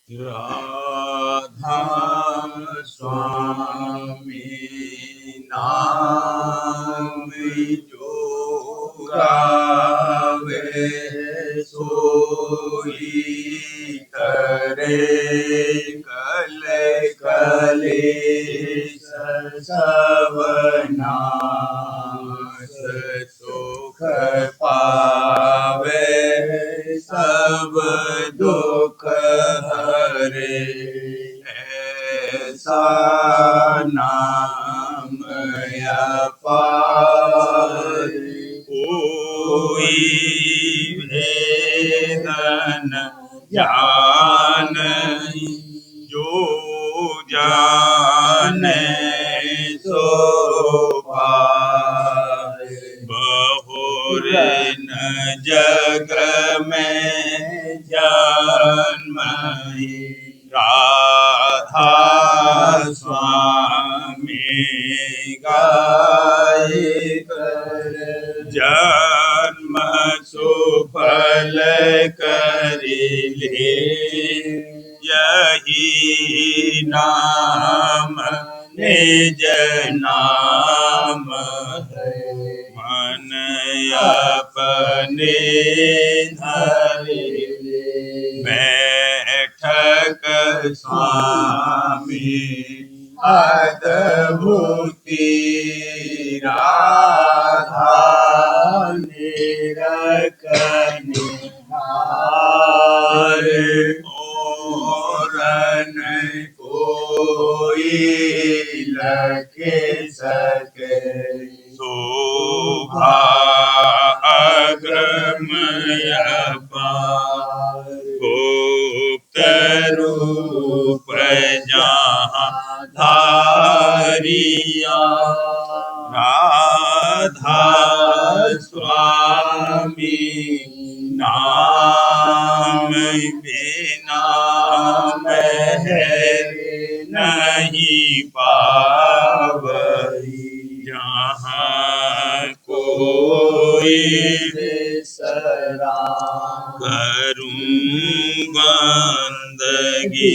राधा स्वामी नाम जो गावे सोई करे कल कलेश सब नाश सुख पावे सब दुख हरे ऐसा नाम अपार कोई भेद न जाने जो जाने सो पाए बहुर न जग में जन्म राधा स्वामी गाय कर जन्म सुफल करिले यही नाम निज नाम है मन अपने धरिले बैठक स्वामी अद्भुति राधा निरखनिहार और न कोई लखे सके शोभा अग्रमय पार गुप्त रूप जहाँ धारिया राधा स्वामी नाम बिना है नहीं पावई जहाँ कोई सरा करूं बंदगी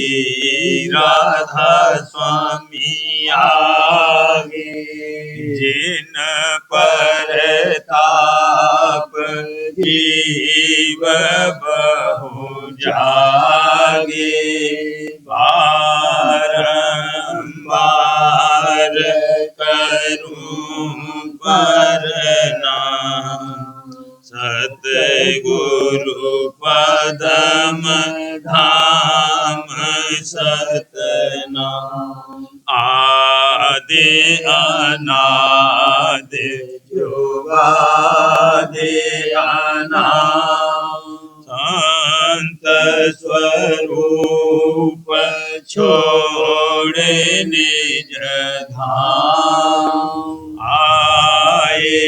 राधा स्वामी आगे जिन पर ताप जीव बहु जागे बारंबार करूं परना सतगुरु पदम धाम सतना आदि अनादि योगादि अनादि संत स्वरूप छोड़े निज धाम आए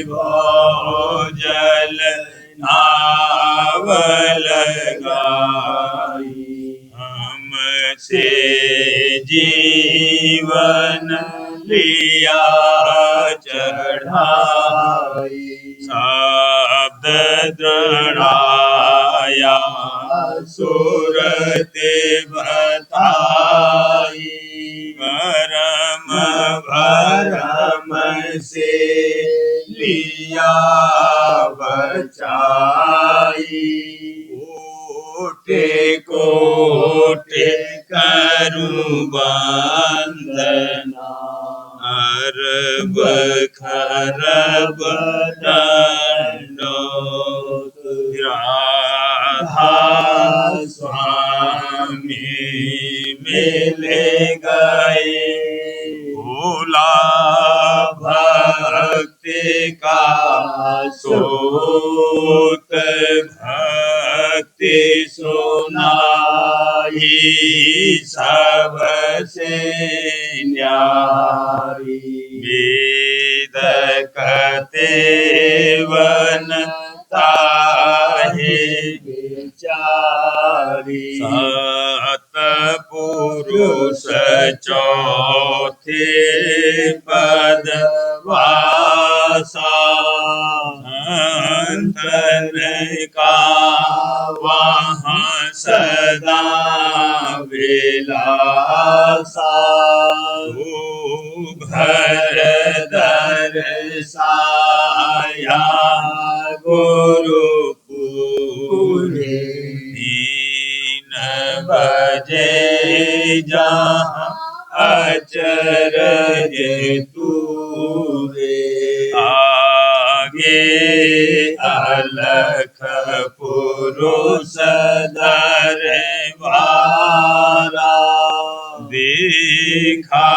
भोजल नावल गाई हमसे जीवन लिया चढ़ाई शब्द दृढ़ाया सुरते बताई परम भरम से लिया बचाई कोटे कोटे करूं वंदना अरब खरब दंडोत राधा स्वामी मिले गए भोला भक्ति का सोत भक्ति सुनाई सबसे न्यारी वेद कहते वन ताहे विचारी सतपुरुष चौथे पद वासा अंतन का वहाँ सदा विलासा भर दर्शाया गुरुपुरे 3 बजे जहाँ अचरज तूरे आगे अलख पुरुष दरबारा देखा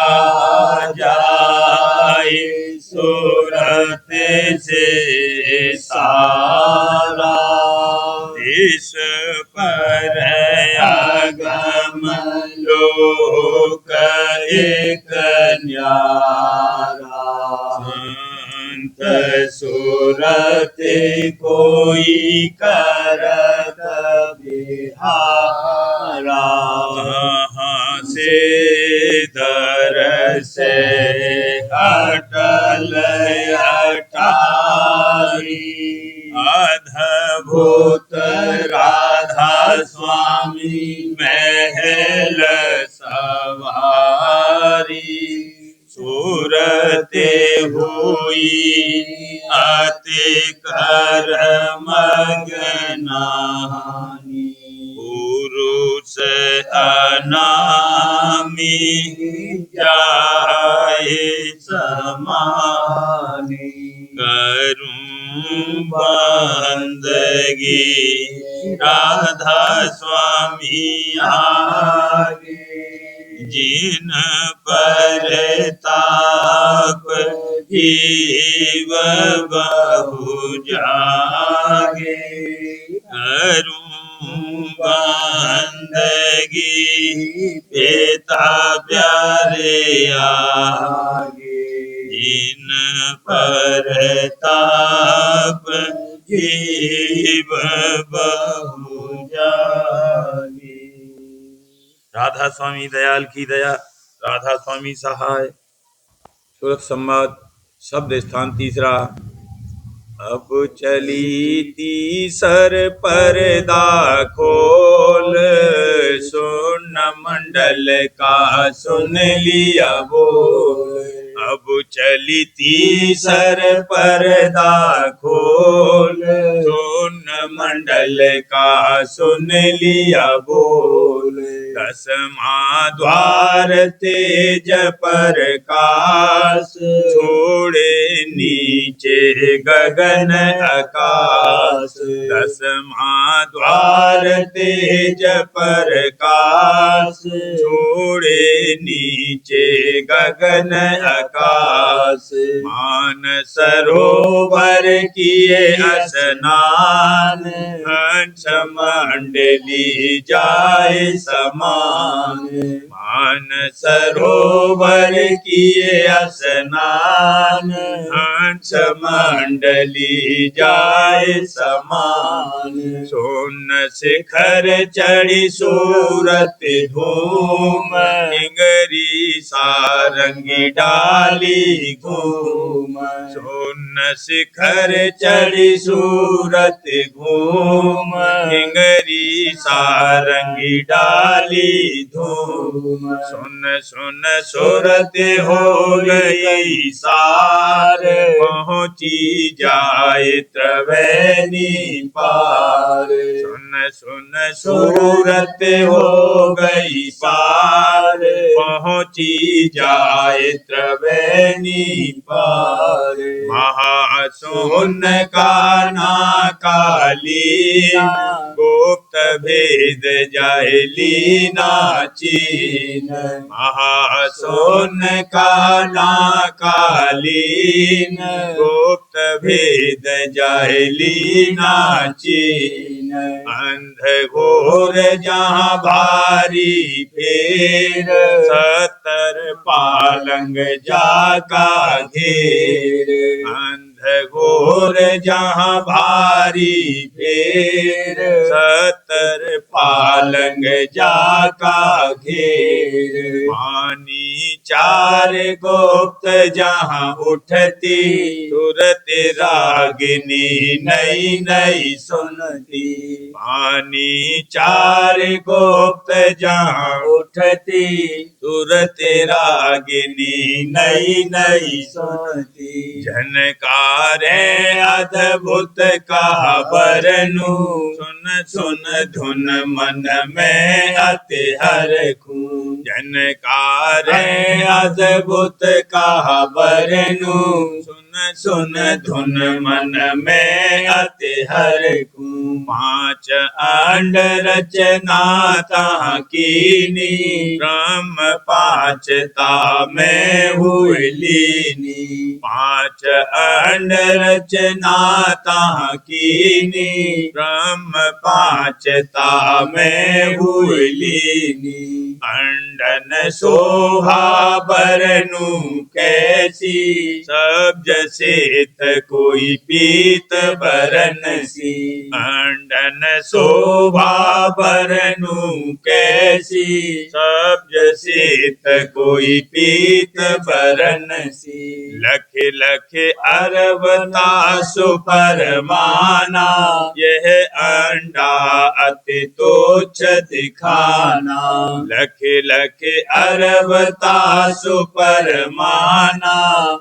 जाए सूरत से सारा इस पर आगम लोक एक न्यारा संत सूरत कोई करत बिहारा से दर से अटल अटारी अद्भुत राधा स्वामी महल सवारी सूरते हुई अति कर मगनानी पुरुष अनामी जाए समानी करूं बंदगी राधा स्वामी आगे जिन पर ताप जीव बहु जागे करूं बंदगी पिता प्यारे आगे जिन पर ताप जीव बहु जागे। राधा स्वामी दयाल की दया, राधा स्वामी सहाय। सूरत संवाद शब्द स्थान तीसरा। अब चली तीसर पर्दा खोल, सुन मंडल का सुन लिया बोल। अब चली तीसर पर्दा खोल, सुन मंडल का सुन लिया बोल। 10वां द्वार तेज प्रकाश, छोड़े नीचे गगन आकाश। 10वां द्वार तेज प्रकाश, छोड़े नीचे गगन आकाश। मान सरोवर किए स्नान, हंस मंडली जाए समान। मान सरोवर किए स्नान, हंस मंडली जाए समान। सोन शिखर चढ़ी सूरत धूम, इंगरी सारंगी डाली घूम। सोन शिखर चढ़ी सूरत घूम, इंगरी सारंगी डाली धूम। सुन सुन सूरत हो गई सार, पहुँची जाए त्रिवेणी पार। सुन सुन सूरत हो गई पार, पहुँची जाए त्रिवेणी पार। महासुन काना कालीन, गुप्त भेद जाए लीना चीन। महासुन काना कालीन, गुप्त भेद जाए लीना चीन। अंध घोर जहाँ भारी फेर, 70 पालंग जाका घेर। अंध घोर जहाँ भारी फेर, 70 पालंग जाका घेर। पानी चार गुप्त जहाँ उठती, तुरत रागिनी नई नई सुनती। पानी चार गुप्त जहाँ उठती, तुरत रागिनी नई नई सुनती। झनकारे अद्भुत का बरनु, सुन सुन धुन मन में अति हरखू। झनकारे अद्भुत का बरनु, सुन सुन धुन मन में अति हरखू। पांच अंड रचना ता कीनी, ब्रह्म पांचता में हुई लीनी। पांच अंड रचना ता कीनी, ब्रह्म पांचता में हुई लीनी। अंडन शोभा बरनु कैसी, सब जसेत कोई पीत बरन सी। अंडन शोभा बरनु कैसी, सब जसेत कोई पीत बरन सी। लख लख अरबता सुपरमाना, यह अंडा अति तुच्छ दिखाना। लख लख अरबता सुपरमाना,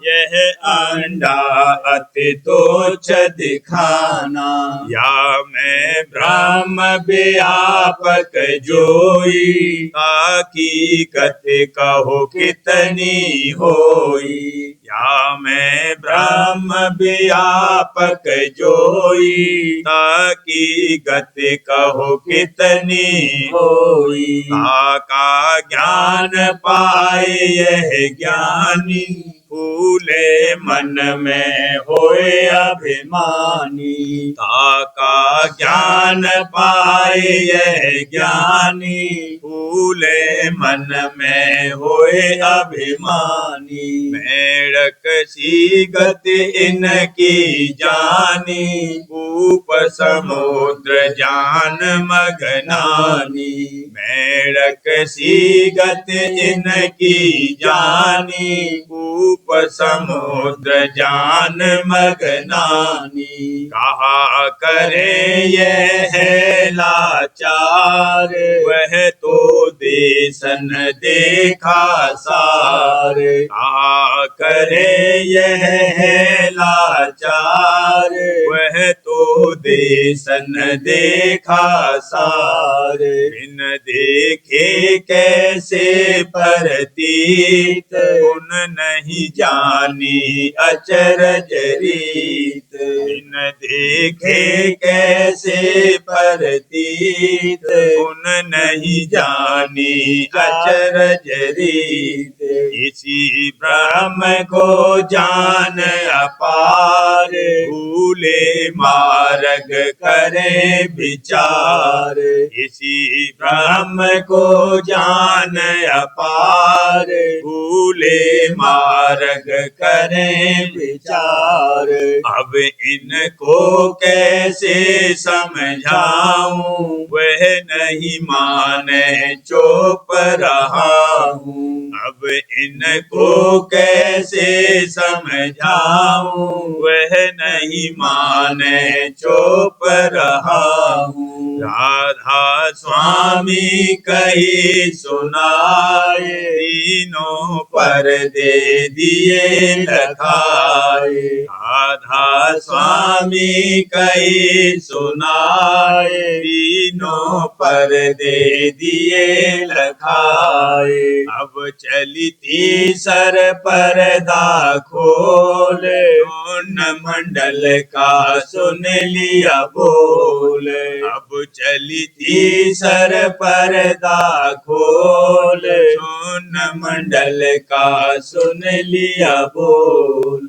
यह अंडा अति तुच्छ दिखाना। या मैं ब्रह्म व्यापक जोई, ताकि कथे कहो कितनी होई। या मैं ब्रह्म व्यापक जोई, ताकि गति कहो कितनी होई। का ज्ञान पाए यह ज्ञानी, फूले मन में होए अभिमानी। का ज्ञान पाए यह ज्ञानी, फूले मन में होए अभिमानी। मेढक सी गति इनकी जानी, ऊप समुद्र जान मगनानी। मेढक सी गति इनकी जानी, ऊप समुद्र जान मगनानी। कहा करे यह है लाचार, वह तो देसन देखा सार। कहा करे यह है लाचार, वह तो देसन देखा सार। बिन देखे कैसे परतीत, उन नहीं जानी अचरज रीत। बिन देखे कैसे परतीत, उन नहीं जानी अचरज रीत। इसी ब्रह्म को जान अपार, भूले मार्ग करे विचार। इसी ब्रह्म को जान अपार, भूले मार्ग करे विचार। अब इनको कैसे समझाऊं, वह नहीं माने चुप रहा हूँ। अब इनको कैसे समझाऊं, वह नहीं माने चुप रहा हूँ। राधा स्वामी कही सुनाए, तीनों पर दे दिए लखाए। राधा स्वामी कही सुनाए, तीनों पर दे दिए लखाए। अब चलती सर पर्दा खोल, उन मंडल का सुन लिया बोल। अब चलती सर पर्दा खोल, सुन मंडल का सुन लिया बोल।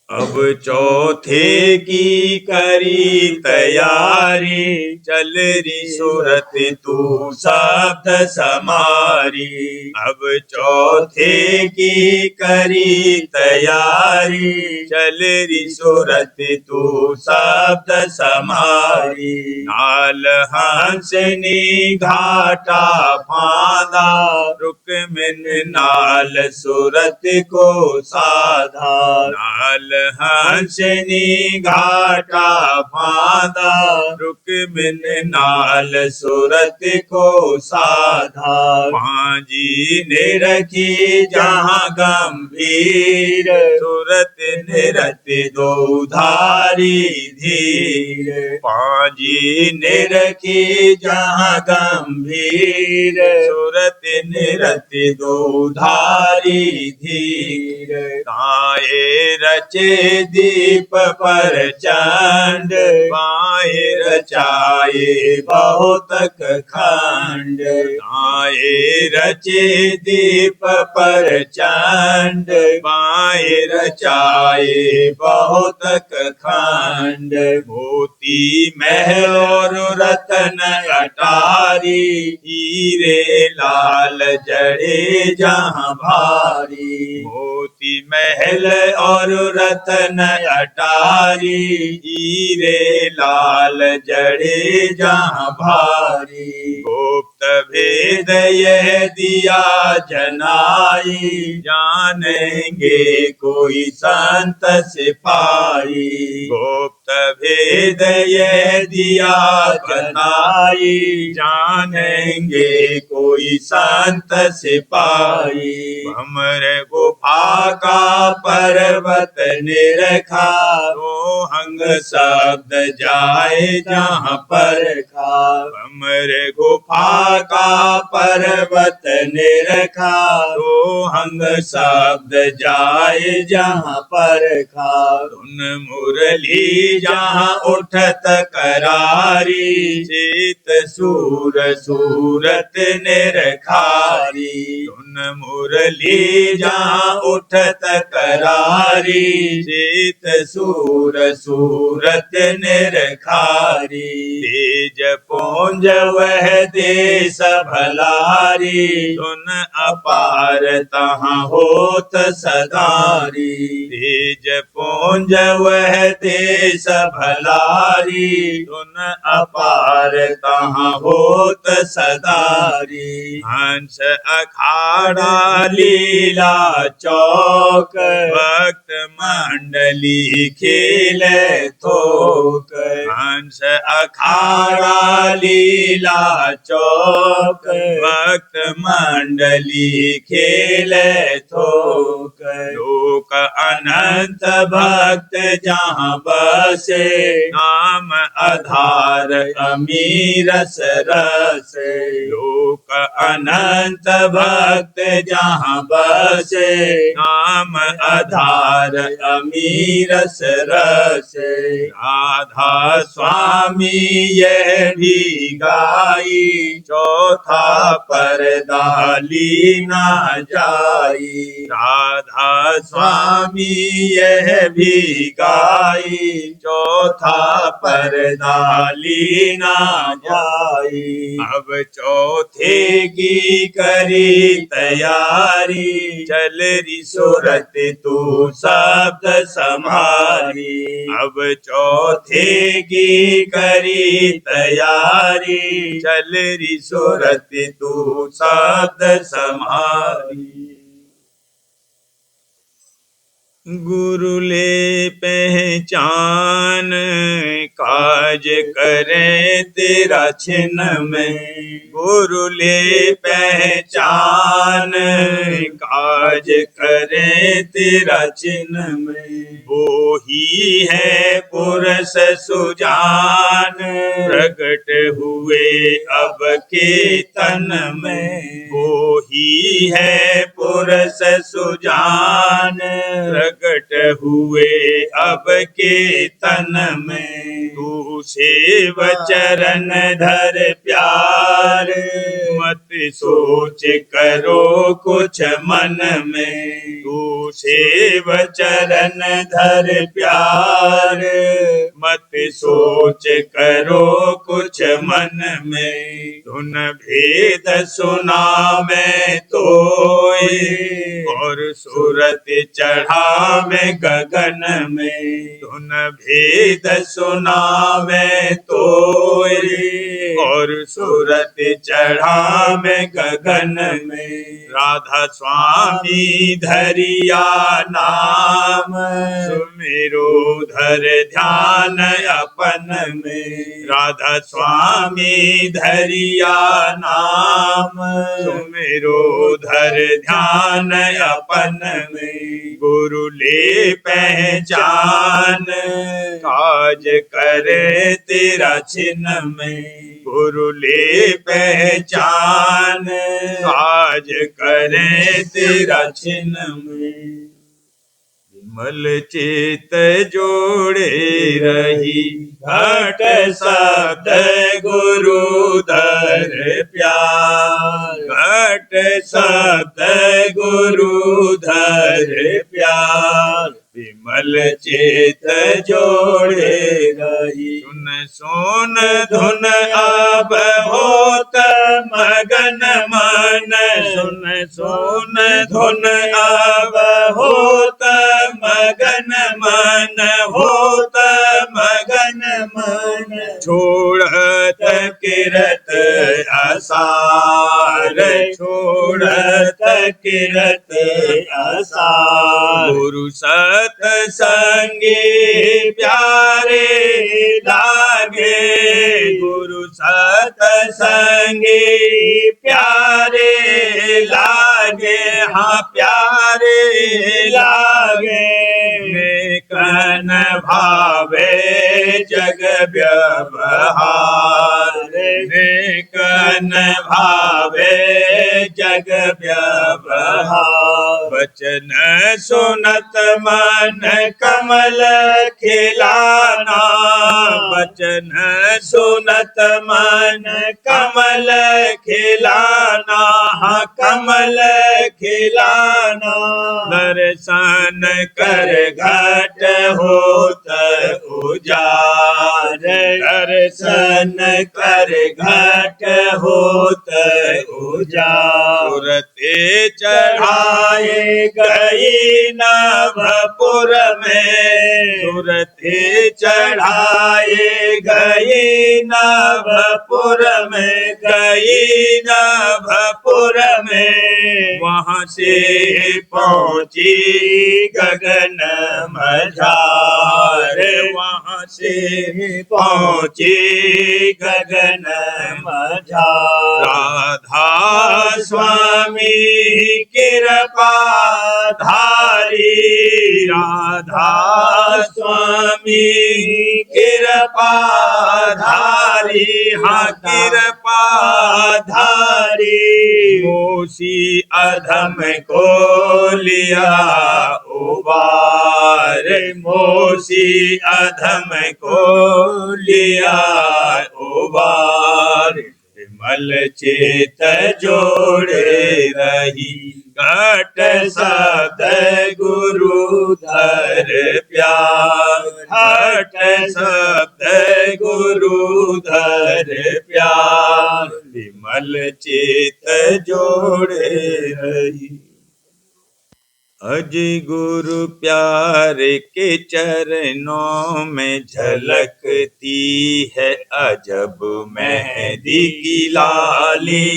अब चौथे की करी तैयारी, चल री सूरत तू शब्द समारी। अब चौथे की करी तैयारी, चल री सूरत तू शब्द समारी। नाल हंसनी घाटा फांदा, रुक्मिन नाल सूरत को साधा। नाल हंसनी घाटा फांदा, रुक्मिन नाल सूरत को साधा। पांजी ने रखी जहाँ गंभीर, सूरत निरत दो धारी धीर। पांजी ने रखी जहाँ गंभीर, सूरत निरत दो धारी धीर। ताए रचे दीप पर चंड, बाए रचाए बहुतक खंड। ताए रचे दीप पर चंड, बाए रचाए बहुतक खंड। मोती महल और रतन अटारी, हीरे लाल जड़े जहाँ भारी। मोती महल और रतन अटारी, हीरे लाल जड़े जहाँ भारी। गुप्त भेद यह दिया जनाई, जानेंगे कोई संत सिपाही। गुप्त भेद यह दिया जनाई, जानेंगे कोई संत सिपाही। भ्रमर गुफा का पर्वत निरखा, रोहंग शब्द जाए जहाँ पर खा। भ्रमर गुफा का पर्वत निरखा, रोहंग शब्द जाए जहाँ पर खा। धुन मुरली जहाँ उठत करारी, शीत सूर सूरत निरखारी। धुन मुरली जहाँ उठत करारी, शीत सूर सूरत निरखारी। तेज पुंज वह देश भलारी, सुन अपार तहाँ होत सदारी। तेज पुंज वह देश भलारी, सुन अपार तहाँ होत सदारी। हंस अखाड़ा लीला चौक, भक्त मंडली खेले थोक। हंस अखाड़ा लीला चौक, भक्त मंडली खेले थोक। लोक अनंत भक्त जहाँ बसे, नाम आधार अमीरस रसे। लोक अनंत भक्त जहाँ बसे, नाम आधार अमीरस रसे। राधा स्वामी यह भी गाई, चौथा पर्दा लीना जाई। राधा स्वामी यह भी गाई, चौथा पर्दा लीना जाई। अब चौथे की करी तैयारी, चल री सूरत तू शब्द समारी। अब चौथे की करी तैयारी, चल री सूरत तू शब्द समारी। गुरु ले पहचान, काज करें तेरा छिन में। गुरु ले पहचान, काज करें तेरा छिन में। वो ही है पुरुष सुजान, प्रकट हुए अब के तन में। वो ही है पुरुष सुजान, प्रकट हुए अब के तन में। तू सेव चरण धर प्यार, मत सोच करो कुछ मन में, तू सेव चरण धर प्यार, मत सोच करो कुछ मन में, धुन भेद सुना मैं तोय, और सूरत चढ़ा मैं गगन में, धुन भेद सुना मैं तोय, और सूरत चढ़ा मैं गगन में, राधा स्वामी धरिया नाम, सुमिरो धर ध्यान अपन में, राधा स्वामी धरिया नाम, सुमिरो धर ध्यान अपन में, गुरु ले पहचान, काज करे तेरा चिन्ह में, गुरु ले पहचान, काज करे तेरा चिन्ह में, विमल चित जोड़े रही, घट सत गुरु धर प्यार, घट सत गुरु धर प्यार, विमल चेत जोड़े रही, सुन सुन धुन अब होत मगन मन, सुन सुन धुन अब होत मगन मन, होत मगन मन, छोड़त किरत असार, छोड़त किरत असार, गुरु सत्संगी प्यारे लागे, गुरु सत्संगी प्यारे लागे, हाँ प्यारे लागे, नेकन भावे जग व्यवहार, नेकन भावे जग व्यवहार, वचन सुनत मन कमल खिलाना, वचन सुनत मन कमल खिलाना, हाँ कमल खिलाना, दर्शन कर घट होत उजार, दर्शन कर घट होत उजार, सुरते चढ़ाए गई नभपुर में, सुरते चढ़ाए गई नभपुर में, गई नभपुर में, वहाँ से पहुँची गगन मझार, वहाँ से पहुँची गगन मझार, राधा स्वामी कृपा धारी, राधा स्वामी कृपा धारी, हाँ कृपा धारी, मोसी अधम को लिया उबार, मोसी अधम को लिया उबार, विमल चेत जोड़े रही, घट सत गुरु धर प्यार, घट सत गुरु धर प्यार, विमल चेत जोड़े रही, अज गुरु प्यारे के चरणों में झलकती है अजब मेहंदी की लाली,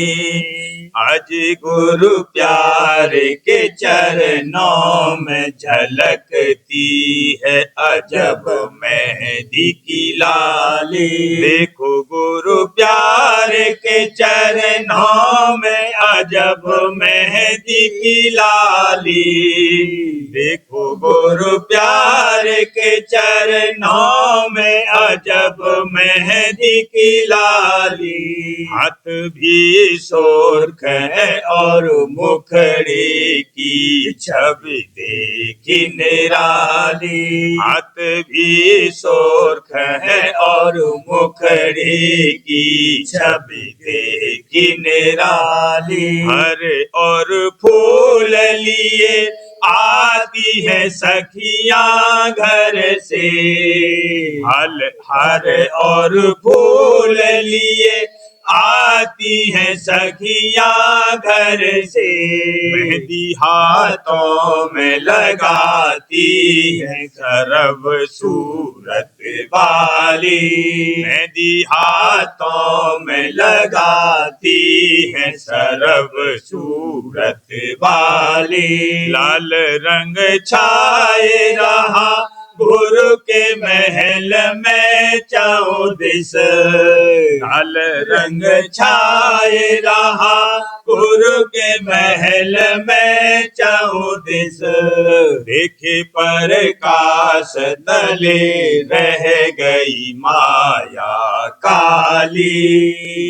आज गुरु प्यारे के चरणों में झलकती है अजब मेहंदी की लाली, देखो गुरु प्यारे के चरणों में अजब मेहंदी की लाली, देखो गुरु प्यारे के चरणों में अजब मेहंदी की लाली, हाथ भी सोरख है और मुखड़ी की छवि देखी निराली। हाथ भी सोरख है और मुखड़ी की छवि देखी निराली। हर और फूल लिए आती है सखियां घर से। हर और फूल लिए आती है सखियां घर से। मेहंदी हाथों में लगाती है सरब सूरत वाली। मेहंदी हाथों में लगाती है सरब सूरत वाली। लाल रंग छाए रहा गुरु के महल में चारों दिस। लाल रंग छाए रहा गुरु के महल में चारों दिस। देखे प्रकाश तले रह गई माया काली।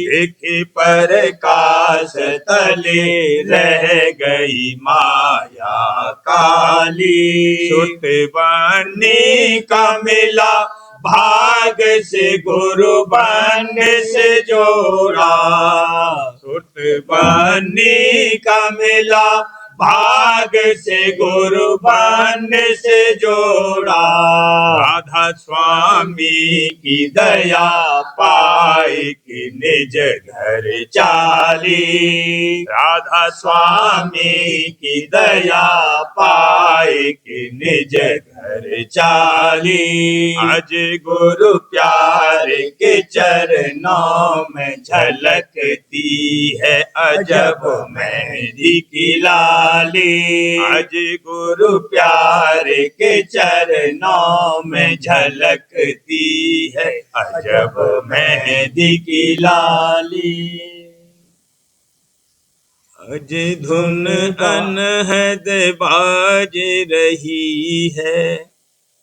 देखे प्रकाश तले रह गई माया काली। सुत बनी का मिला भाग से गुरु बन से जोड़ा। सुत बनी का मिला भाग से गुरु बन से जोड़ा। राधा स्वामी की दया पाई कि निज घर चाली। राधा स्वामी की दया पाई कि निज घर चाली। आज गुरु प्यारे के चरणों में झलकती है अजब मेहंदी की लाली। आज गुरु प्यारे के चरणों में झलकती है अजब मेहंदी की लाली। आज धुन अनहद बाज रही है।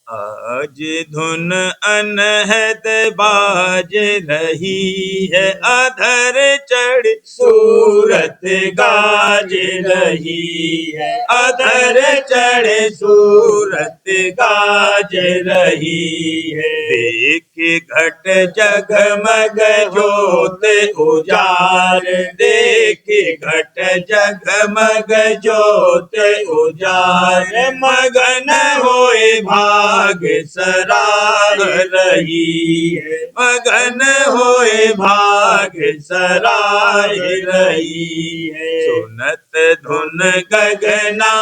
आज धुन अनहद बाज रही है। अधर चढ़ सूरत गाज रही है। अधर चढ़ सूरत गाज रही है। देख घट जगमग जोत उजार। देख घट जगमग जोत उजार। मगन होए भाग सराय रही है। मगन होए भाग सराय रही है। सुनत धुन गगना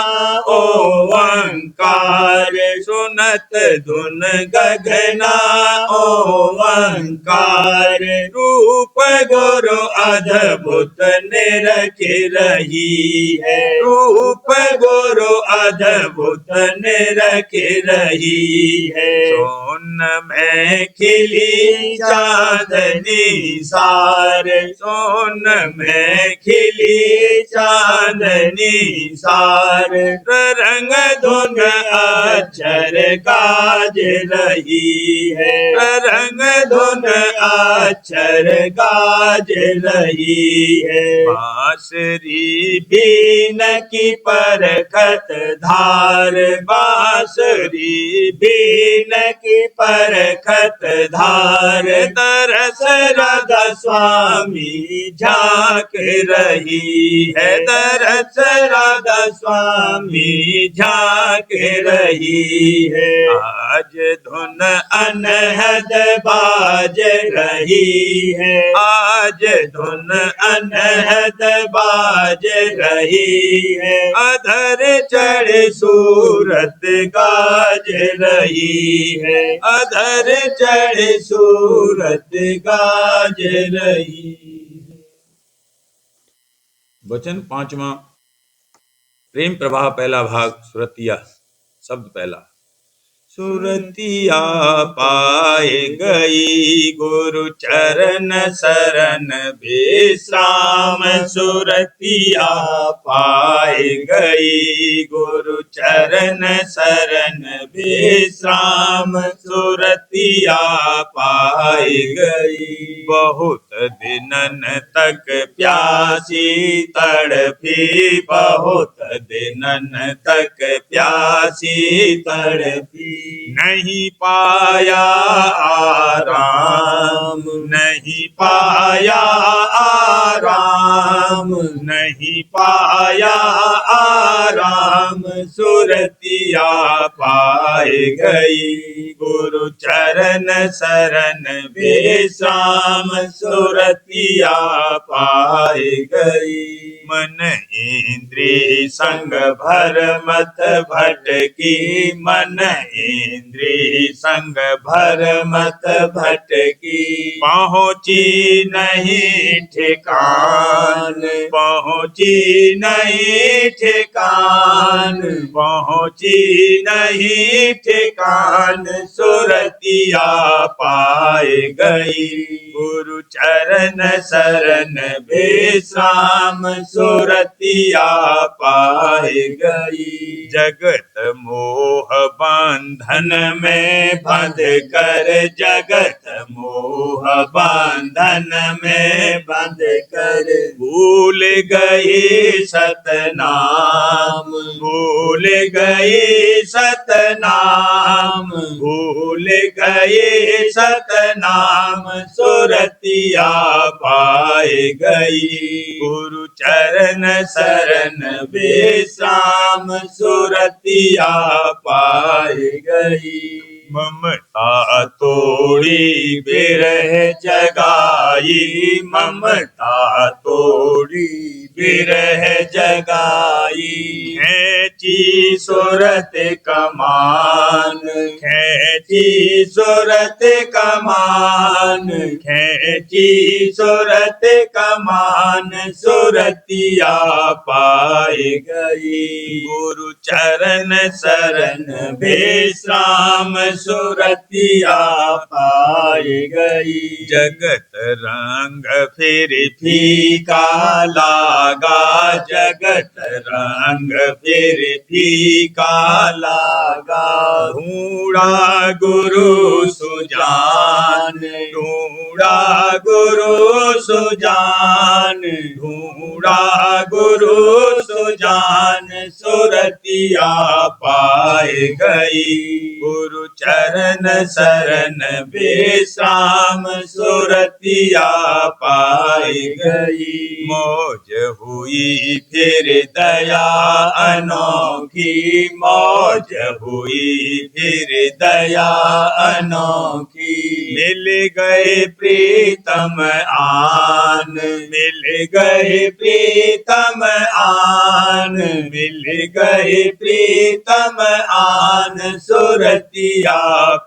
ओंकार। सुनत धुन गगना ओंकार। रूप गुरु अद्भुत निरख रही है। रूप गुरु अद्भुत निरख रही है। सोन में खिली चांदनी सार। सोन में खिली चांदनी सार। रंग धुन अक्षर गाज रही है। रंग धुन अक्षर गाज रही है। बांसुरी बीन की परखत धार। बांसुरी बीन की परखत धार। तरस राधा स्वामी झांक रही है। तरस राधा स्वामी झांक रही है। आज धुन अनहद बाज रही है। आज धुन अनहद बाज रही है। अधर चढ़ सूरत गाज रही है। अधर चढ़ सूरत गाज रही है। वचन पांचवा, प्रेम प्रवाह पहला भाग, सुरतिया शब्द पहला। सुरतिया पाए गई। गुरु चरण शरण विश्राम सुरतिया पाए गई। गुरु चरण शरण विश्राम सुरतिया पाए गई। बहुत दिनन तक प्यासी तड़पी, बहुत दिनन तक प्यासी तड़पी, नहीं पाया आराम, नहीं पाया आराम, नहीं पाया आराम, सुरतिया पाए गई। गुरु चरण शरण विश्राम सुरतिया पाए गई। मन इंद्री संग भर मत भटकी, मन इंद्री संग भर मत भटकी, पहुँची नहीं ठिकान, पहुँची नहीं ठिकान, पहुँची नहीं ठिकान, सुरतिया पाए गई। गुरु चरण शरण विश्राम सुरतिया पाए गई। जगत मोह बंधन में बंध कर, जगत मोह बंधन में बंध कर, भूल गई सतनाम, भूल गई सतनाम, भूल गई सतनाम, सुरतिया पाए गई। गुरु चरण शरण विश्राम सुरतिया पाए गई। ममता तोड़ी बिरह जगाई, ममता तोड़ी बिरह जगाई, खेची सूरत कमान, खेची सूरत कमान, खेची सूरत कमान, सुरतिया पाए गई। गुरु चरण शरण विश्राम सुरतिया पाए गई। जगत रंग फिर फीका लागा, जगत रंग फिर फीका लागा, ढूंढा गुरु सुजान, ढूंढा गुरु सुजान, ढूंढा गुरु सुजान, सुरतिया पाए गई। गुरु चरण शरण विश्राम सुरतिया पाए गई। मौज हुई फिर दया अनोखी, मौज हुई फिर दया अनोखी, मिल गए प्रीतम आन, मिल गए प्रीतम आन, मिल गए प्रीतम आन, सुरतिया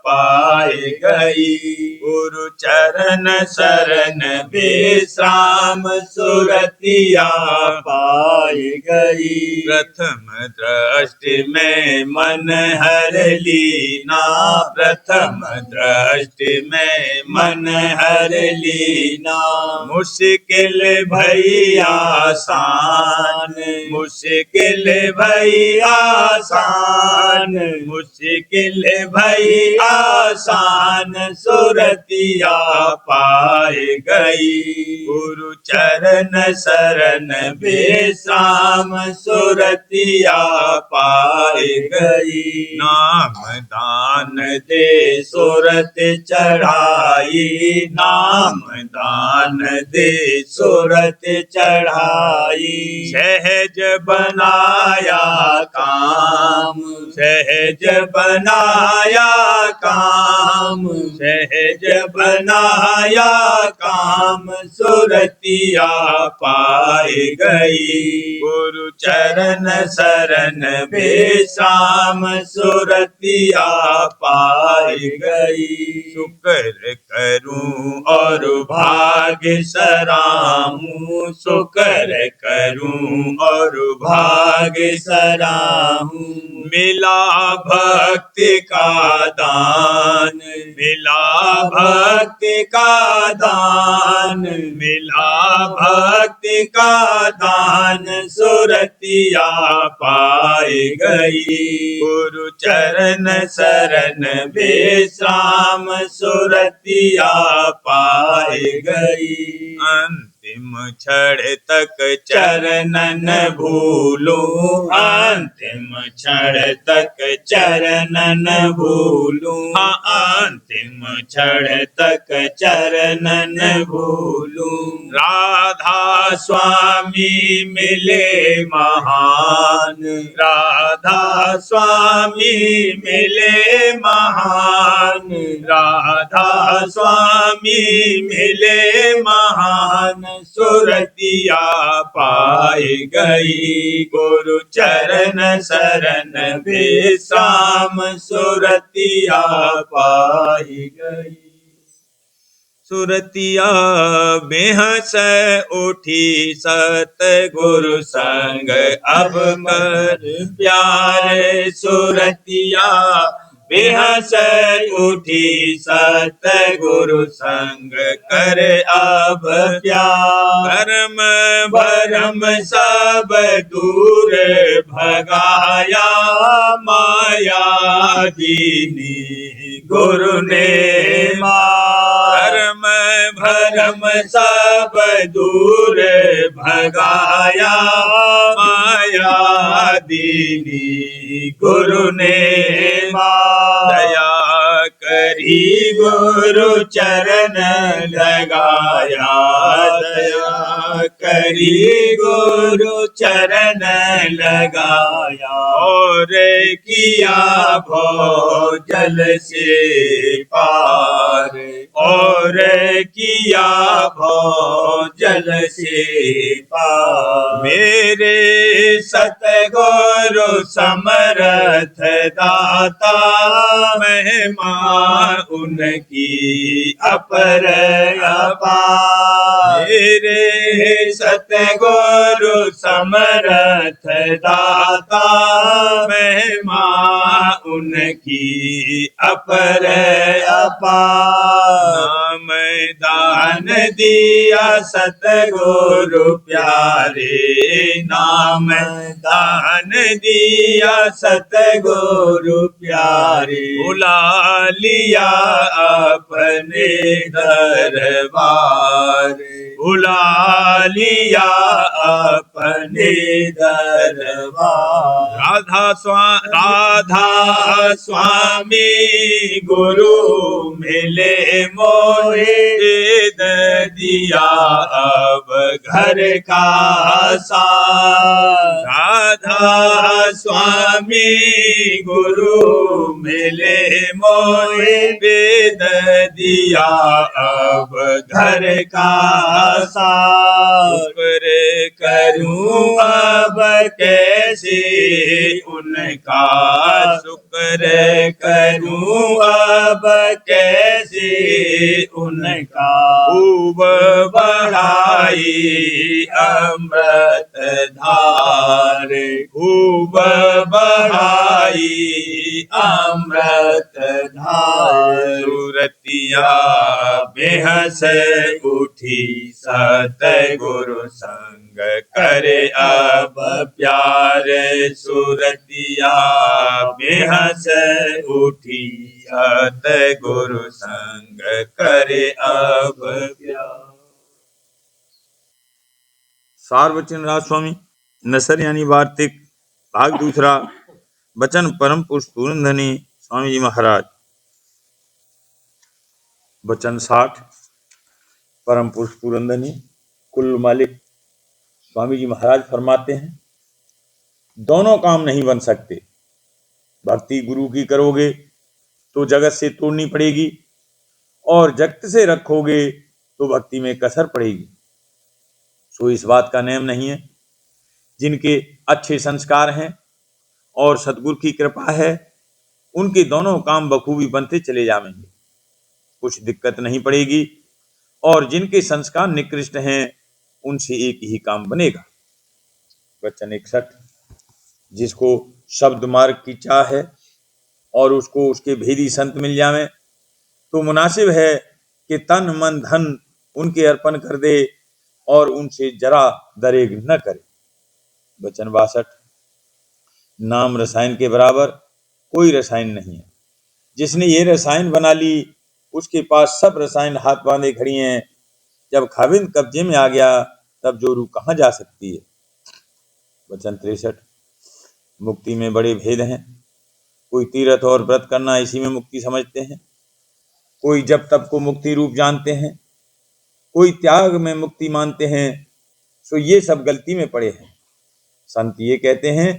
पाए गई। गुरु चरण शरण विश्राम सुरतिया पाए गई। प्रथम दृष्टि में मन हर लीना, प्रथम दृष्टि में मन हर लीना, मुश्किल भई आसान, मुश्किल भई आसान, मुश्किल भई आसान, सुरतिया पाए गई। गुरु चरण शरण विश्राम सुरतिया पाए गई। नाम दान दे सुरत चढ़ाई, नाम दान दे सुरत चढ़ाई, सहज बनाया काम, सहज बनाया काम, सहज बनाया काम, सुरतिया पाए गई। गुरु चरण शरण विश्राम सुरतिया पाए गई। शुक्र करूं और भाग्य सराहूं, चाहूं सो कर करूं और भाग सराहूं। मिला भक्ति का दान, मिला भक्ति का दान, मिला भक्ति का दान, सुरतिया पाई गई। गुरु चरण शरण विश्राम, सुरतिया पाई गई। अंतिम क्षण तक चरणन भूलूं, अंतिम क्षण तक चरणन भूलूं, हाँ अंतिम क्षण तक चरणन भूलूं। राधा स्वामी मिले महान, राधा स्वामी मिले महान, राधा स्वामी मिले महान, सुरतिया पाई गई। गुरु चरण शरण विश्राम, सुरतिया पाई गई। सुरतिया बेहस उठी सतगुरु संग अब कर प्यारे। सुरतिया बेहस उठी सतगुरु संग कर अब प्यार। कर्म भरम सब दूर भगाया, माया दीनी गुरु ने मार। कर्म भरम सब दूर भगाया, माया दीनी गुरु ने मार। दया करी गुरु चरण लगाया, दया करी गुरु चरण लगाया। और किया भव जल से पार, और किया भव जल से पार। मेरे सतगुरु समर्थ दाता, महिमा उनकी अपर अपार। मेरे सतगुरु समर्थ दाता, महिमा उनकी अपर अपार। नाम दान दिया सतगुरु प्यारे, नाम दान दिया सतगुरु प्यारे। बुला लिया अपने दरबार, बुला लिया अपने दरबार। राधा स्वामी गुरु मिले मोहे, दे दिया अब घर का सार। राधा स्वामी गुरु मिले मोहे, वेद दिया अब घर का सार। शुक्र करूं अब कैसे उनका, शुक्र करूं अब कैसे उनका। खूब बढ़ाई अमृत धार, खूब बढ़ाई अमृत धार। सुरतिया बेहस उठी सतगुरु संग करे अब प्यार। सुरतिया बेहस उठी सतगुरु संग करे अब प्यार। सार्वजन राज स्वामी नसर यानी वार्तिक भाग दूसरा। वचन परम पुरुष पूरनधनी स्वामी जी महाराज। वचन 60। परम पुरुष पूरनधनी कुल मालिक स्वामी जी महाराज फरमाते हैं, दोनों काम नहीं बन सकते। भक्ति गुरु की करोगे तो जगत से तोड़नी पड़ेगी, और जगत से रखोगे तो भक्ति में कसर पड़ेगी। सो इस बात का नेम नहीं है। जिनके अच्छे संस्कार हैं और सतगुरु की कृपा है, उनके दोनों काम बखूबी बनते चले जाएंगे, कुछ दिक्कत नहीं पड़ेगी। और जिनके संस्कार निकृष्ट हैं उनसे एक ही काम बनेगा। वचन 61, जिसको शब्द मार्ग की चाह है और उसको उसके भेदी संत मिल जावे तो मुनासिब है कि तन मन धन उनके अर्पण कर दे और उनसे जरा दरेग न करे। वचन 62, नाम रसायन के बराबर कोई रसायन नहीं है। जिसने ये रसायन बना ली उसके पास सब रसायन हाथ बांधे खड़ी हैं। जब खाविंद कब्जे में आ गया तब जोरू कहाँ जा सकती है। वचन 63, मुक्ति में बड़े भेद हैं। कोई तीर्थ और व्रत करना इसी में मुक्ति समझते हैं, कोई जब तब को मुक्ति रूप जानते हैं, कोई त्याग में मुक्ति मानते हैं। सो ये सब गलती में पड़े हैं। संत ये कहते हैं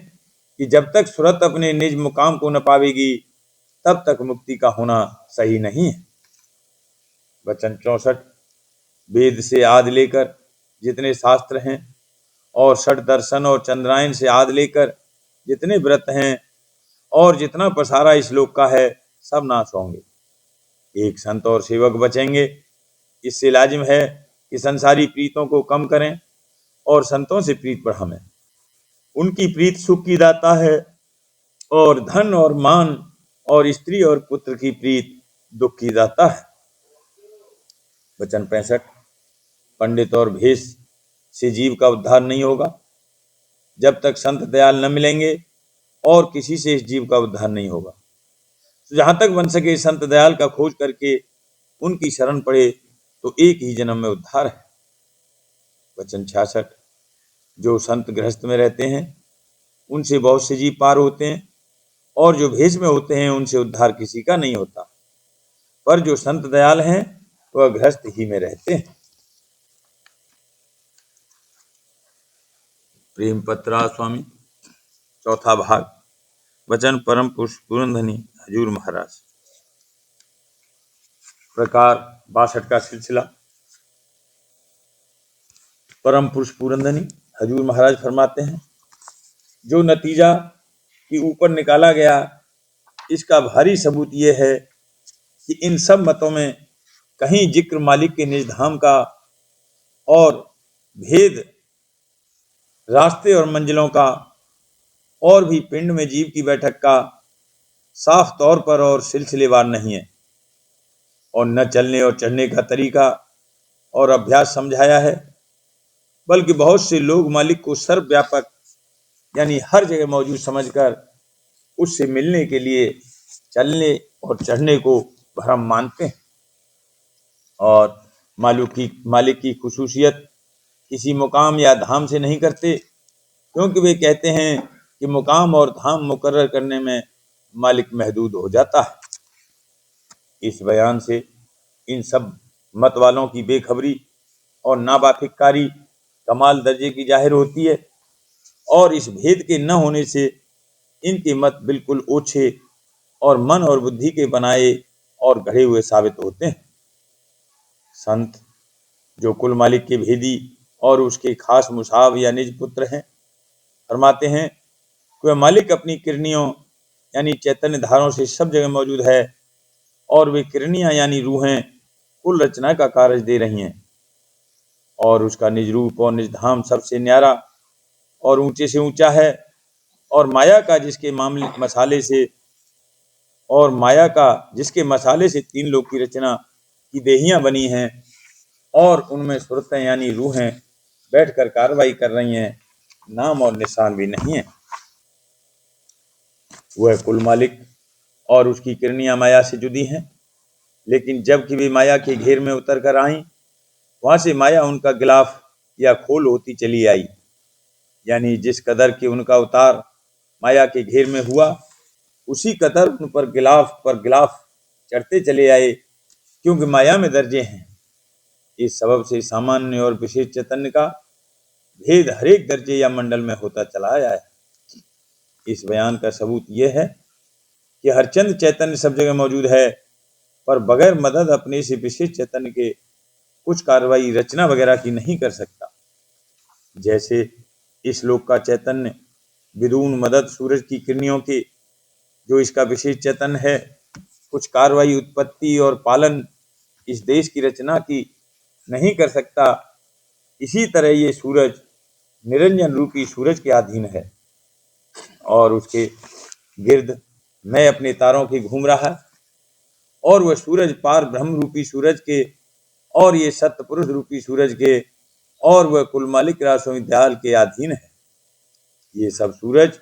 कि जब तक सुरत अपने निज मुकाम को न पावेगी तब तक मुक्ति का होना सही नहीं है। वचन 64, वेद से आद लेकर जितने शास्त्र हैं और षट दर्शन और चंद्रायन से आद लेकर जितने व्रत हैं और जितना पसारा इस लोक का है सब नाश होंगे। एक संत और सेवक बचेंगे। इससे लाजिम है कि संसारी प्रीतों को कम करें और संतों से प्रीत बढ़ाएं। उनकी प्रीत सुख की दाता है और धन और मान और स्त्री और पुत्र की प्रीत दुख की दाता है। वचन 65, पंडित और भेष से जीव का उद्धार नहीं होगा जब तक संत दयाल न मिलेंगे और किसी से इस जीव का उद्धार नहीं होगा। तो जहां तक बन सके संत दयाल का खोज करके उनकी शरण पड़े तो एक ही जन्म में उद्धार है। वचन 66, जो संत गृहस्थ में रहते हैं उनसे बहुत से जीव पार होते हैं और जो भेष में होते हैं उनसे उद्धार किसी का नहीं होता, पर जो संत दयाल हैं वह गृहस्थ ही में रहते हैं। प्रेम पत्रा स्वामी, चौथा भाग। वचन परम पुरुष पूरनधनी हजूर महाराज। प्रकार 62 का सिलसिला। परम पुरुष पूरनधनी हजूर महाराज फरमाते हैं, जो नतीजा कि ऊपर निकाला गया इसका भारी सबूत यह है कि इन सब मतों में कहीं जिक्र मालिक के निज धाम का और भेद रास्ते और मंजिलों का और भी पिंड में जीव की बैठक का साफ तौर पर और सिलसिलेवार नहीं है, और न चलने और चढ़ने का तरीका और अभ्यास समझाया है, बल्कि बहुत से लोग मालिक को सर्वव्यापक यानी हर जगह मौजूद समझकर उससे मिलने के लिए चलने और चढ़ने को भ्रम मानते हैं। और मालिक की खुसूसियत किसी मुकाम या धाम से नहीं करते, क्योंकि वे कहते हैं कि मुकाम और धाम मुकर्रर करने में मालिक महदूद हो जाता है। इस बयान से इन सब मत वालों की बेखबरी और नावाकिफकारी कमाल दर्जे की जाहिर होती है, और इस भेद के न होने से इनके मत बिल्कुल ओछे और मन और बुद्धि के बनाए और गढ़े हुए साबित होते हैं। संत जो कुल मालिक के भेदी और उसके खास मुसाब या निज पुत्र हैं, फरमाते हैं कि वह मालिक अपनी किरणियों यानी चैतन्य धारों से सब जगह मौजूद है, और वे किरणियां यानी रूहें कुल रचना का कार्य दे रही हैं, और उसका निज रूप और निज धाम सबसे न्यारा और ऊंचे से ऊंचा है, और माया का जिसके मसाले से 3 लोक की रचना की देहियां बनी हैं, और उनमें सुरतें यानी रूहें बैठकर कार्रवाई कर रही हैं, नाम और निशान भी नहीं है। वह कुल मालिक और उसकी किरणियां माया से जुदी हैं, लेकिन जब कि वे माया के घेर में उतर कर आईं, वहां से माया उनका गिलाफ या खोल होती चली आई, यानी जिस कदर के उनका उतार माया के घेर में हुआ उसी कदर उन पर गिलाफ चढ़ते चले आए, क्योंकि माया में दर्जे हैं। इस सबब से सामान्य और विशेष चैतन्य का भेद हर एक दर्जे या मंडल में होता चला आया है। इस बयान का सबूत यह है कि हरचंद चैतन्य सब जगह मौजूद है, पर बगैर मदद अपने से विशेष चैतन्य के कुछ कार्रवाई रचना वगैरह की नहीं कर सकता। जैसे इस लोक का चैतन्य बिदून मदद सूरज की किरणियों के, जो इसका विशेष चैतन्य है, कुछ कार्रवाई उत्पत्ति और पालन इस देश की रचना की नहीं कर सकता, इसी तरह ये सूरज निरंजन रूपी सूरज के अधीन है और उसके गिर्द मैं अपने तारों के घूम रहा, और वह सूरज पार ब्रह्म रूपी सूरज के, और ये सत्य पुरुष रूपी सूरज के, और वह कुल मालिक रासों दयाल के अधीन है। ये सब सूरज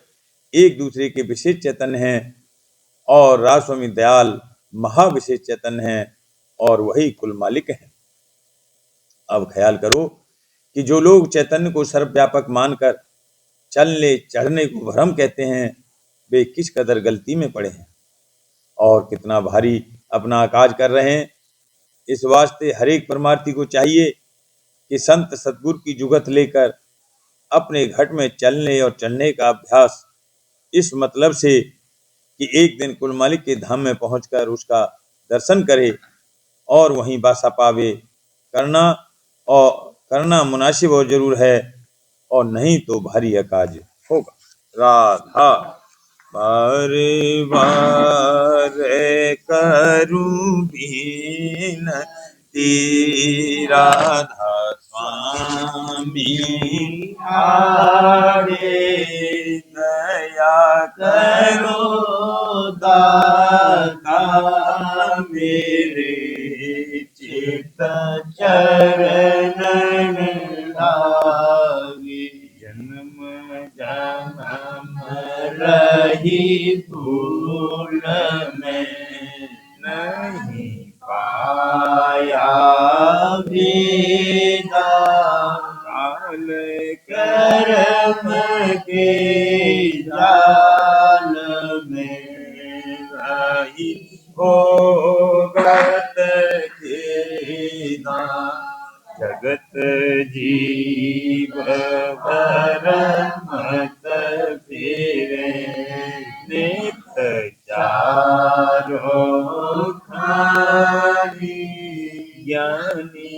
एक दूसरे के विशेष चैतन्य हैं और रासों दयाल महाविशेष चैतन्य हैं और वही कुल मालिक हैं। अब ख्याल करो कि जो लोग चैतन्य को सर्वव्यापक मानकर चलने चढ़ने को भ्रम कहते हैं, वे किस कदर गलती में पड़े हैं और कितना भारी अपना आकाज कर रहे हैं। इस वास्ते हर एक परमार्थी को चाहिए कि संत सद्गुरु की जुगत लेकर अपने घट में चलने और चढ़ने का अभ्यास, इस मतलब से कि एक दिन कुल मालिक के धाम में पहुंचकर उसका दर्शन करे और वहीं वासा पावे, करना मुनासिब और जरूर है, और नहीं तो भारी अकाज होगा। राधा बारे बारे करूं बिनती, राधा स्वामी आगे दया करो दाता मेरे चित्त चरणन लागे। जन्म जन्म रही भूल में नहीं पाया वेदा, काल कर्म के जाल में रही भोगत खेदा। जगत जीव मत फेरे नित चारो खानी, ज्ञानी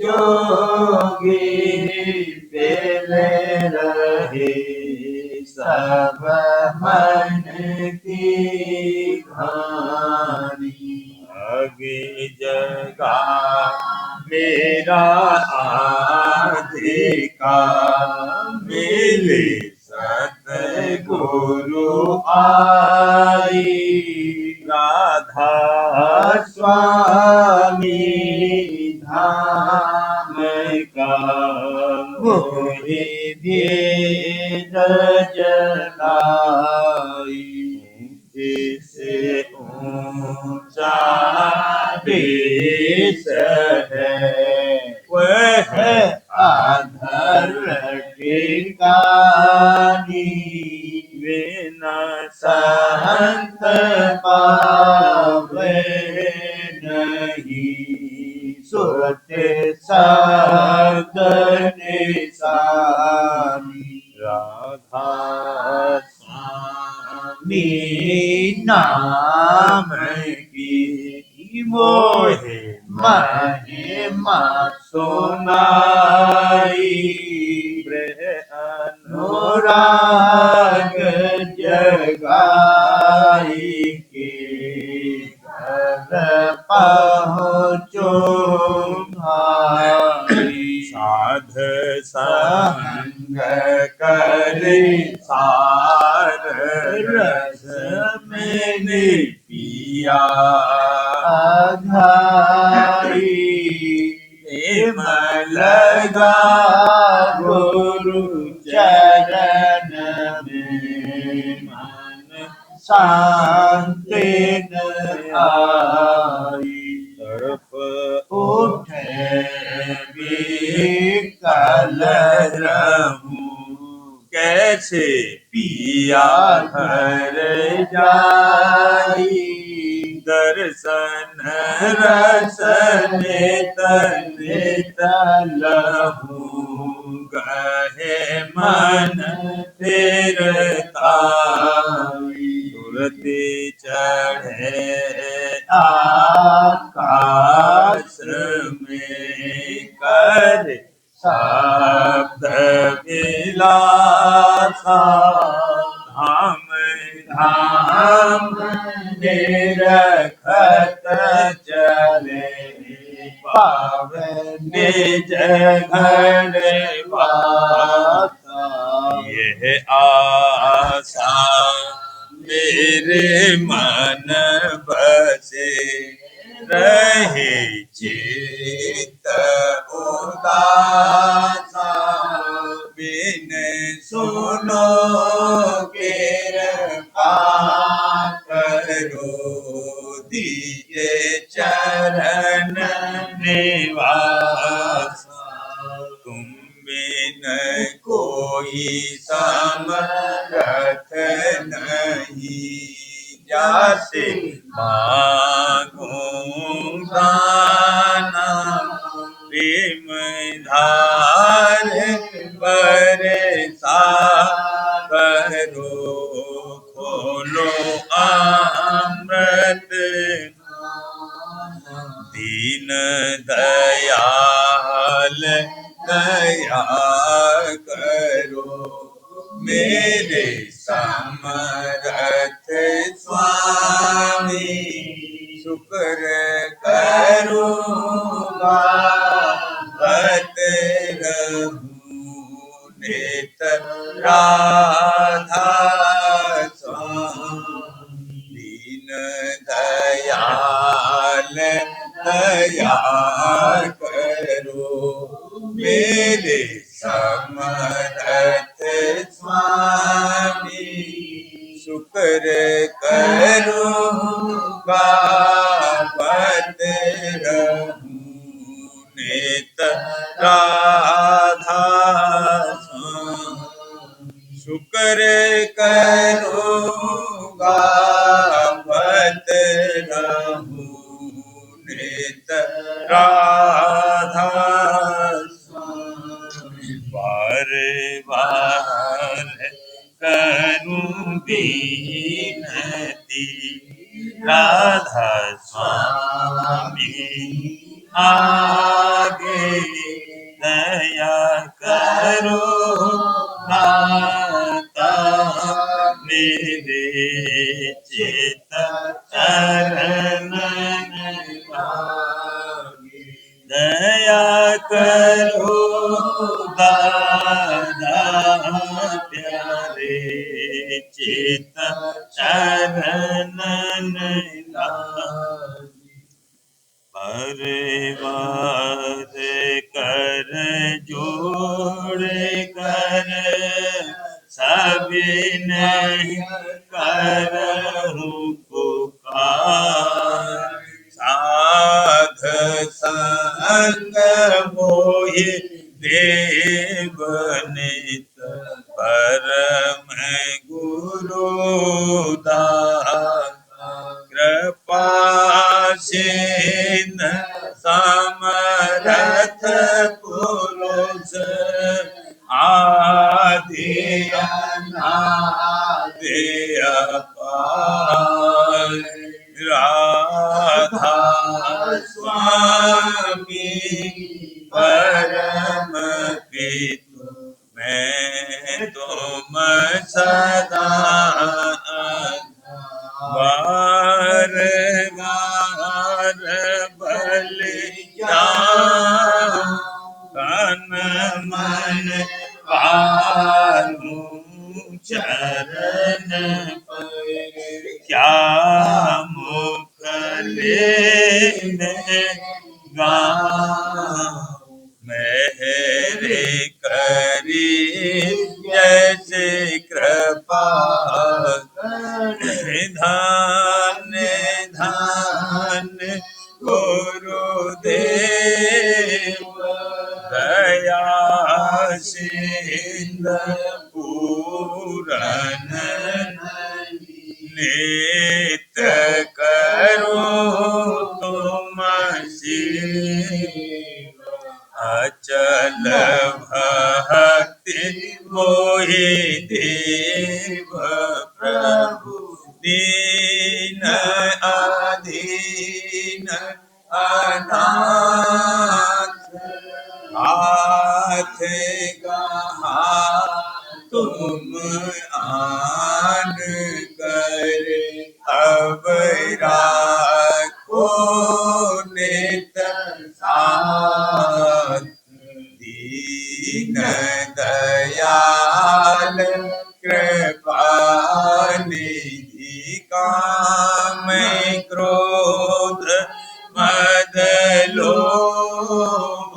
जोगी पेले रहे सब मन की हानि। आगे जगा मेरा आधे का मिले सतगुरु आई, राधा स्वामी धाम का मोहि धीरज लाई। जिसे ऊंचा देश है वह अधर टिकानी, बिना संत पावे नहीं सुरते सद निशानी। राधा स्वामी नाम की मोहे महिमा सुनाई, अनुराग जगाई के घर पहुँचो भाई। साध संग करे सार रस मैंने पिया घाई, प्रेम लगा गुरु चरण में मन शांति न आई। तड़प उठे विकल रहूं कैसे पिया घर जाई, दर्शन रसन तनित लहूं गहे मन फिरताई। तुरते चढ़े आकाश में कर शब्द विलासा, धाम धाम निरखत चले पावे निज घर पाता। यह आशा मेरे मन बसे रहे चित्त उदासा। बिन सुनो कृपा करो दीजे चरण निवासा। तुम बिन कोई समरथ नहीं, जासे मांगूं दाना। प्रेम धार बरसा करो, खोलो अमृत। दीन दयाल दया करो, मेरे समरथ स्वामी। शुक्र करूँगा बत रहूं नित राधा स्वामी। दीन दयाल दया करो, मेरे समरथ स्वामी। शुक्र करूँगा बत रहूं नित राधा स्वामी। शुक्र करूँगा बत रहूं नित राधा स्वामी। बार बार करूं विनती, राधा स्वामी आगे दया करो माता। मेरे चित चरण लागे, दया करो दादा प्यारे। चित चरण लागे, परिवार कर जोड़ कर सभी नहीं करहूं पुकार। साध संग मोहि देव नित, परम गुरु दाता। कृपा सिंधु समरथ पुरुष, आदि अनादि अपार। राधा स्वामी परम पितु, मैं तुम सदा बार बार बलिदान। तन मन पालूं चरण पर, क्या मुख लेने गाऊं। मेरे करी जैसे कृपा, धान धान गुरुदेव। दया सिंधु पूरन नित करो तुम सेवा। अचल भक्ति मोहि देव प्रभु, दीन अधीन अनाथ। हाथ गहा तुम आन कर, अब राखो नित दीन दयाल कृपानिधि काम क्रोध मद लोभ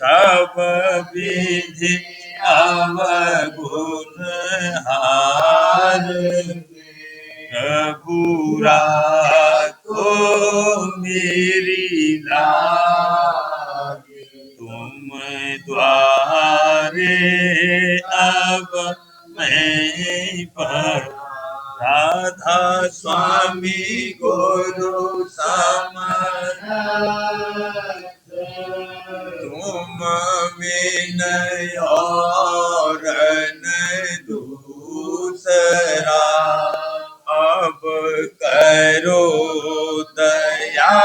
सब विधि अवगुण हार बुरा को मेरी लागे तुम द्वारे अब मैं पर राधा स्वामी गुरु समर्थ तुम विनय और न दूसरा अब करो दया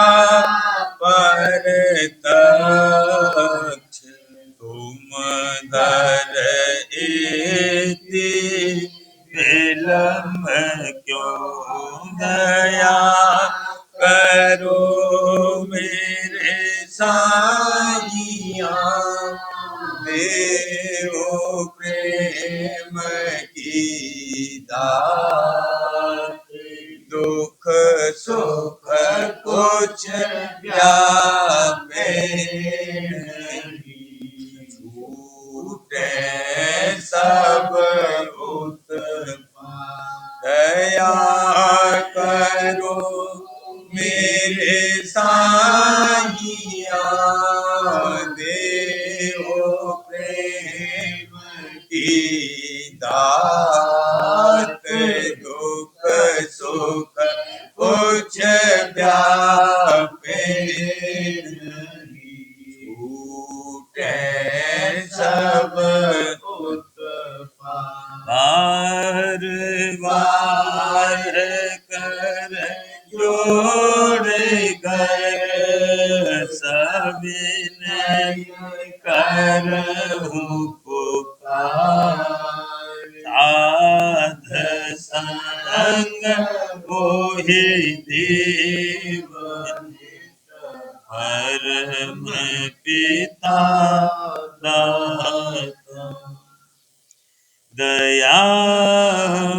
पर तक्ष तुम दर इति विलम्ब क्यों दया करो मेरे साईया देव प्रेम की दात दुख सुख कुछ व्यापे छूटे सब उत्पात दया करो मेरे साईया देव प्रेम की दात दुख सुख कुछ व्यापे छूटे सब उत्पात बार कर जोड़ गए सविनय करहूं पुकार साध संग मोहि देव परम पिता दाता दया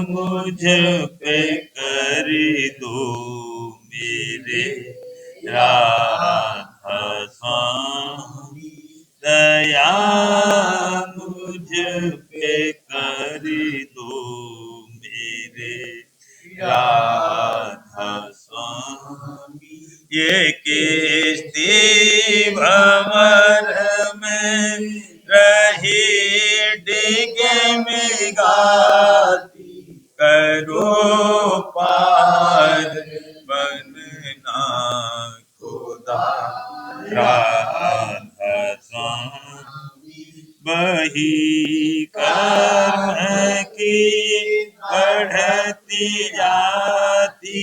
मुझ पे कर दो मेरे राधा स्वामी दया मुझ पे कर दो मेरे राधा स्वामी ये किस्ती भंवर में रही डिगे में गाती करो पार बनना खुदा राधा स्वामी बही कर्म की बढ़ती जाती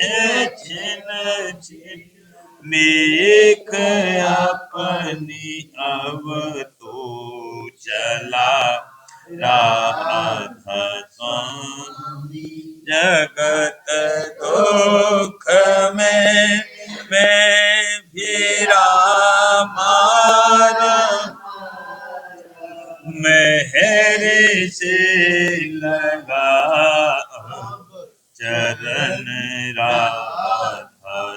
है छिन छिन मेघ अपनी अब तो चला राधा स्वामी जगत दुख में मैं फिरा मारा मेहर से लगा चरण राधा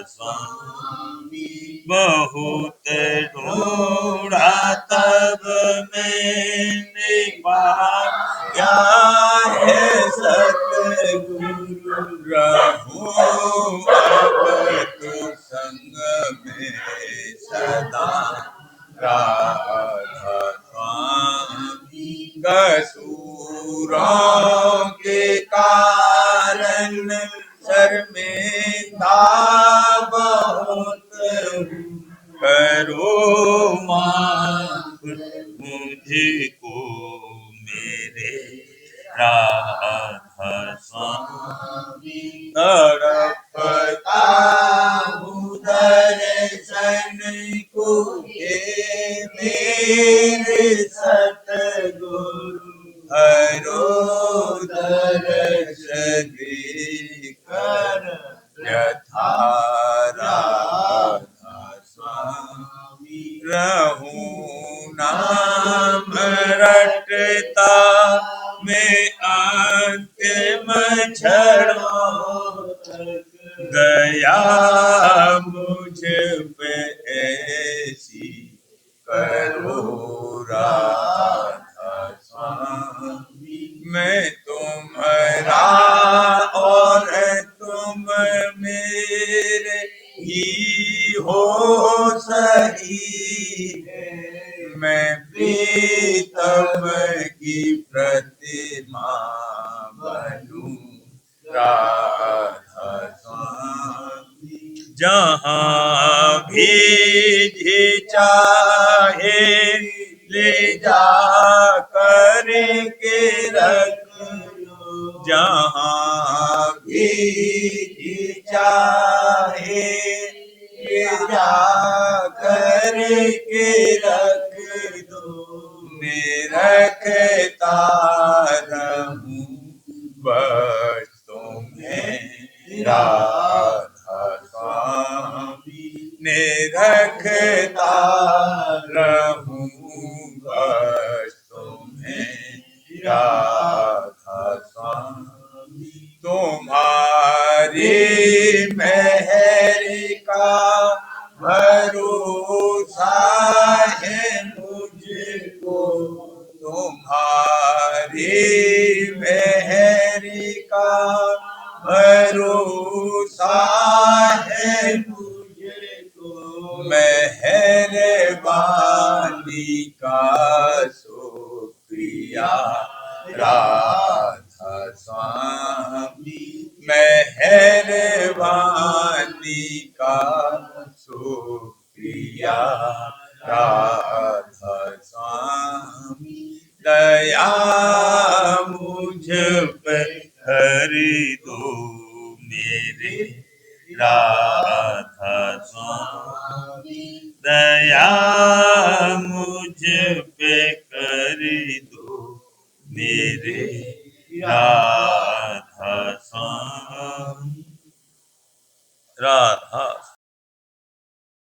स्वामी बहुत ढूंढा तब मैंने पाया है सतगुरु रहूं अब तो संग में सदा राधा स्वामी कसूरों के कारण शर्मिंदा बहुत करो माफ मुझको मेरे राधा स्वामी तड़पता हूँ दर्शन को हे मेरे सतगुरु हरो दर्श देकर यथा राधा स्वामी रहूं ना नाम रटता मैं अंतिम क्षणों तक, दया मुझ पे ऐसी करो राधा स्वामी। मैं तुम्हारा और तुम मेरे ही हो सही है। मैं प्रीतम की प्रतिमा बनूं राधा स्वामी। जहाँ भी चाहे ले जा कर के रख लो, जहाँ भी चाहे ले जा कर के रख दो। मैं रखता रहूं बस तुम्हें राधा स्वामी। ने रखता रहूं बस तुम्हें राधा स्वामी। तुम्हारी मेहर का भरोसा है मुझको, तुम्हारी मेहर का भरोसा है मुझको। मेहरबानी का शुक्रिया राधा स्वामी। मेहरबानी का शुक्रिया राधा स्वामी। दया मुझ पे कर दो मेरे राधा स्वामी। दया मुझ